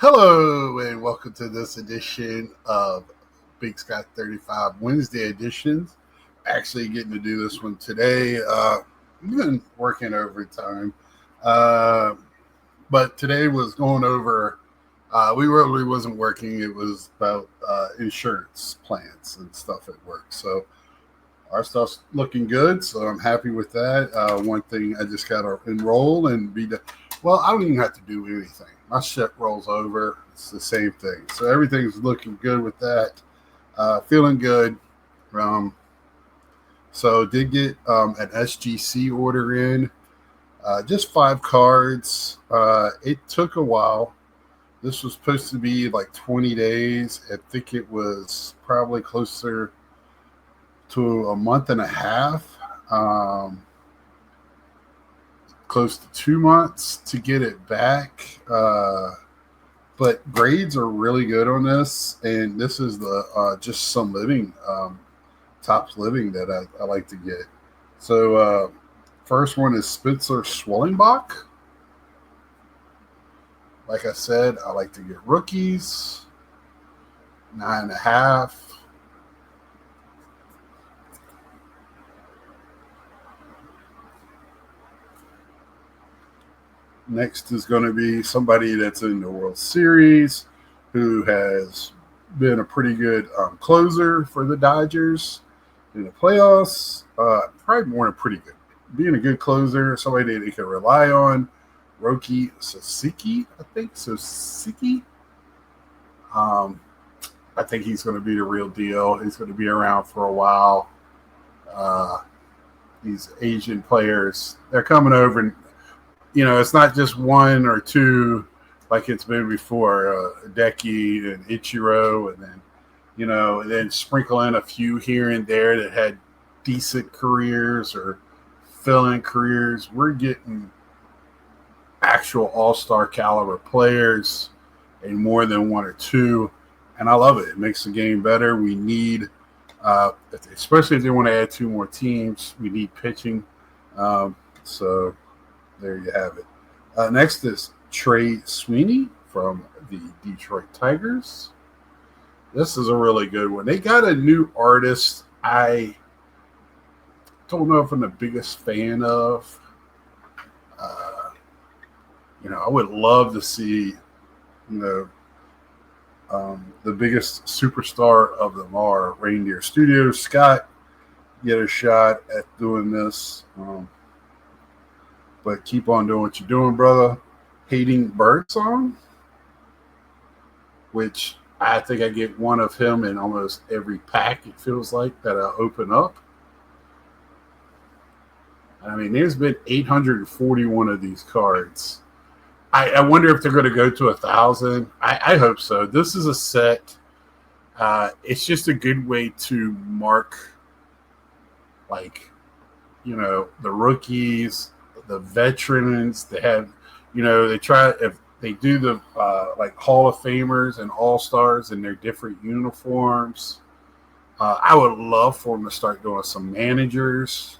Hello and welcome to this edition of Big Sky 35 Wednesday editions. Actually getting to do this one today. I've been working overtime. Uh, but today was going over, we really wasn't working. It was about insurance plans and stuff at work. So our stuff's looking good. So I'm happy with that. One thing I just got to enroll and be done. Well, I don't even have to do anything. My shit rolls over. It's the same thing. So everything's looking good with that. Feeling good. Um, so did get an SGC order in. Just 5 cards. It took a while. This was supposed to be like 20 days. I think it was probably closer to a month and a half. Close to 2 months to get it back. But grades are really good on this, and this is the just some living, tops living that I like to get. So first one is Spencer Schwellenbach. Like I said, I like to get rookies, 9.5. Next is going to be somebody that's in the World Series who has been a pretty good closer for the Dodgers in the playoffs. Probably more than pretty good. Being a good closer, somebody that they can rely on. Roki Soseki, I think. Soseki. I think he's going to be the real deal. He's going to be around for a while. These Asian players, they're coming over and it's not just one or two like it's been before. Deki and Ichiro, and then sprinkle in a few here and there that had decent careers or fill-in careers. We're getting actual all-star caliber players and more than one or two, and I love it. It makes the game better. We need, especially if they want to add 2 more teams, we need pitching. So there you have it. Next is Trey Sweeney from the Detroit Tigers. This is a really good one. They got a new artist I don't know if I'm the biggest fan of. I would love to see, the biggest superstar of them all, Reindeer Studios, Scott, get a shot at doing this. But keep on doing what you're doing, brother. Hating Birdsong, which I think I get one of him in almost every pack, it feels like, that I open up. I mean, there's been 841 of these cards. I wonder if they're going to go to 1,000. I hope so. This is a set. It's just a good way to mark, the rookies, the veterans. They have, they try, if they do the Hall of Famers and All Stars in their different uniforms. I would love for them to start doing some managers,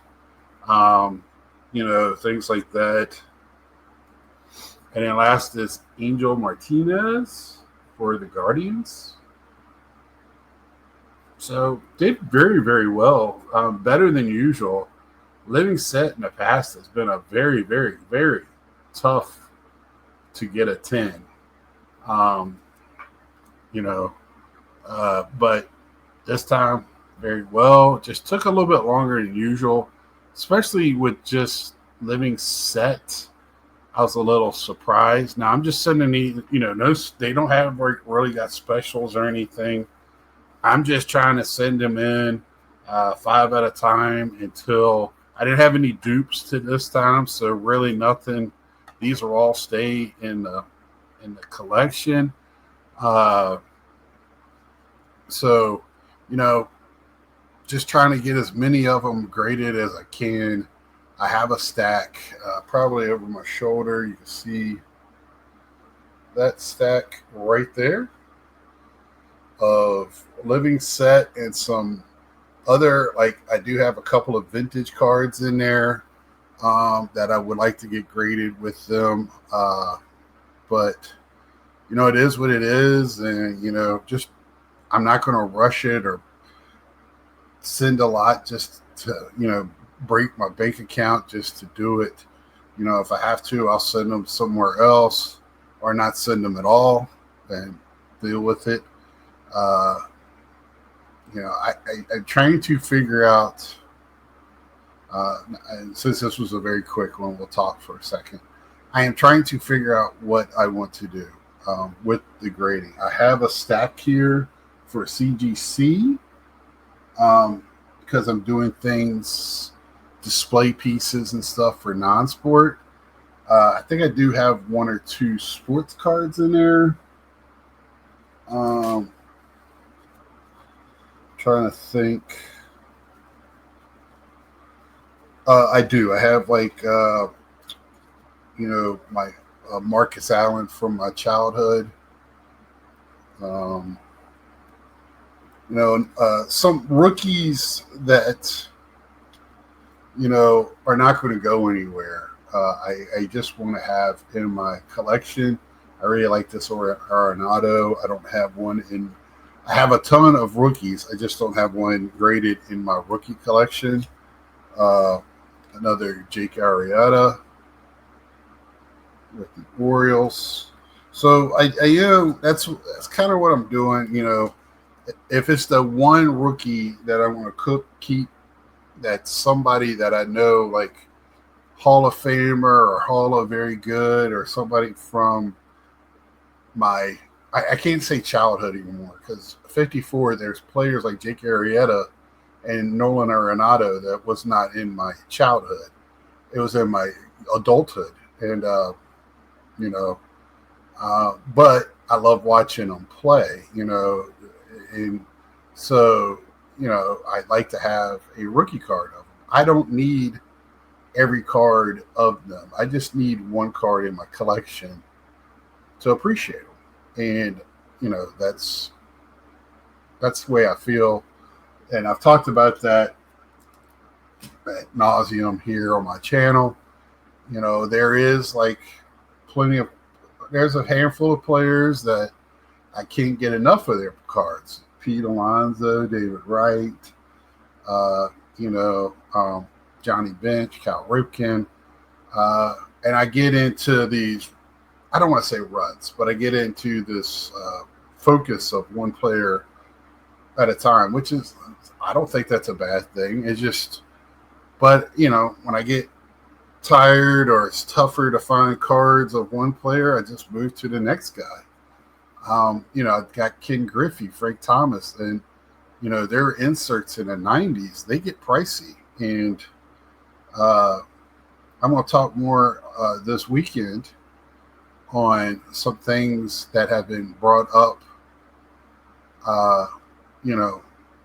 things like that. And then last is Angel Martinez for the Guardians. So did very, very well, better than usual. Living set in the past has been a very, very, very tough to get a 10. But this time, very well. Just took a little bit longer than usual, especially with just living set. I was a little surprised. Now I'm just sending no, they don't have really got specials or anything. I'm just trying to send them in 5 at a time until I didn't have any dupes to this time, so really nothing. These are all stay in the collection. So just trying to get as many of them graded as I can. I have a stack probably over my shoulder. You can see that stack right there of living set and some other, I do have a couple of vintage cards in there that I would like to get graded with them. But it is what it is, and just I'm not going to rush it or send a lot just to break my bank account just to do it. If I have to, I'll send them somewhere else or not send them at all and deal with it. I'm trying to figure out, and since this was a very quick one, we'll talk for a second. I am trying to figure out what I want to do with the grading. I have a stack here for CGC because I'm doing things, display pieces and stuff for non-sport. I think I do have one or two sports cards in there. Trying to think. I do. I have my Marcus Allen from my childhood. Some rookies that are not going to go anywhere. I just want to have in my collection. I really like this Arenado. I don't have one in. I have a ton of rookies. I just don't have one graded in my rookie collection. Another Jake Arrieta with the Orioles. So I that's kind of what I'm doing. If it's the one rookie that I want to keep, that's somebody that I know, like Hall of Famer or Hall of Very Good, or somebody from my, I can't say childhood anymore, because 54, there's players like Jake Arrieta and Nolan Arenado that was not in my childhood. It was in my adulthood. And, but I love watching them play, and so, I'd like to have a rookie card of them. I don't need every card of them. I just need one card in my collection to appreciate them. And, that's the way I feel. And I've talked about that ad nauseum here on my channel. There is there's a handful of players that I can't get enough of their cards. Pete Alonso, David Wright, Johnny Bench, Cal Ripken. And I get into these, I don't want to say ruts, but I get into this focus of one player at a time, which is, I don't think that's a bad thing. It's just, but, when I get tired or it's tougher to find cards of one player, I just move to the next guy. I've got Ken Griffey, Frank Thomas, and, their inserts in the 90s, they get pricey. And I'm going to talk more this weekend on some things that have been brought up,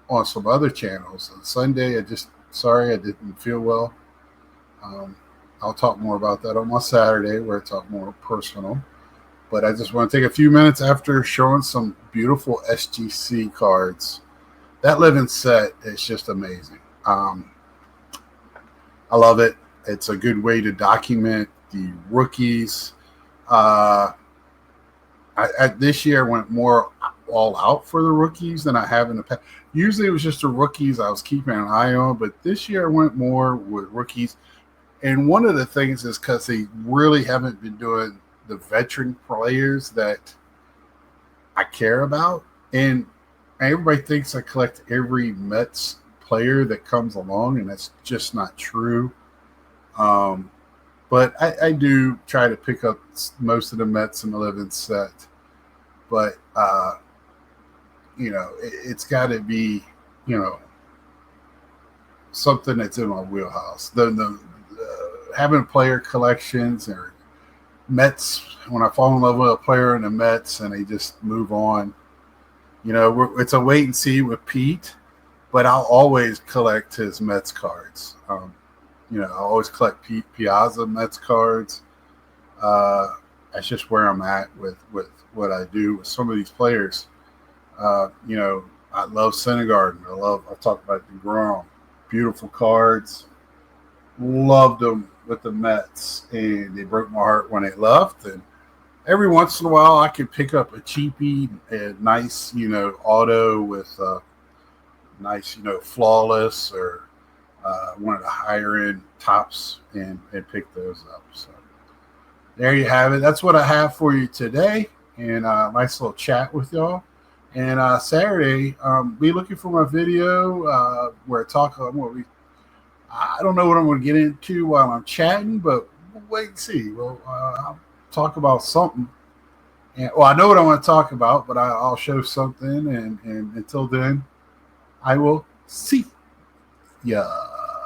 on some other channels. On Sunday, I didn't feel well. I'll talk more about that on my Saturday, where I talk more personal. But I just want to take a few minutes after showing some beautiful SGC cards. That living set is just amazing. I love it. It's a good way to document the rookies. This year I went more all out for the rookies than I have in the past. Usually it was just the rookies I was keeping an eye on, but this year I went more with rookies. And one of the things is because they really haven't been doing the veteran players that I care about. And everybody thinks I collect every Mets player that comes along, and that's just not true. But I do try to pick up most of the Mets in the living set. But, it's got to be, something that's in my wheelhouse. The having player collections or Mets, when I fall in love with a player in the Mets and they just move on, it's a wait and see with Pete, but I'll always collect his Mets cards. I always collect Pete Piazza Mets cards. That's just where I'm at with what I do with some of these players. I love Syndergaard. I've talked about DeGrom. Beautiful cards. Loved them with the Mets, and they broke my heart when they left. And every once in a while I can pick up a cheapy, a nice, auto with nice, flawless or one of the higher end tops and pick those up. So there you have it. That's what I have for you today. And nice little chat with y'all. And Saturday, be looking for my video where I talk. I don't know what I'm going to get into while I'm chatting, but we'll wait and see. Well, I'll talk about something. And, well, I know what I want to talk about, but I'll show something. And until then, I will see ya.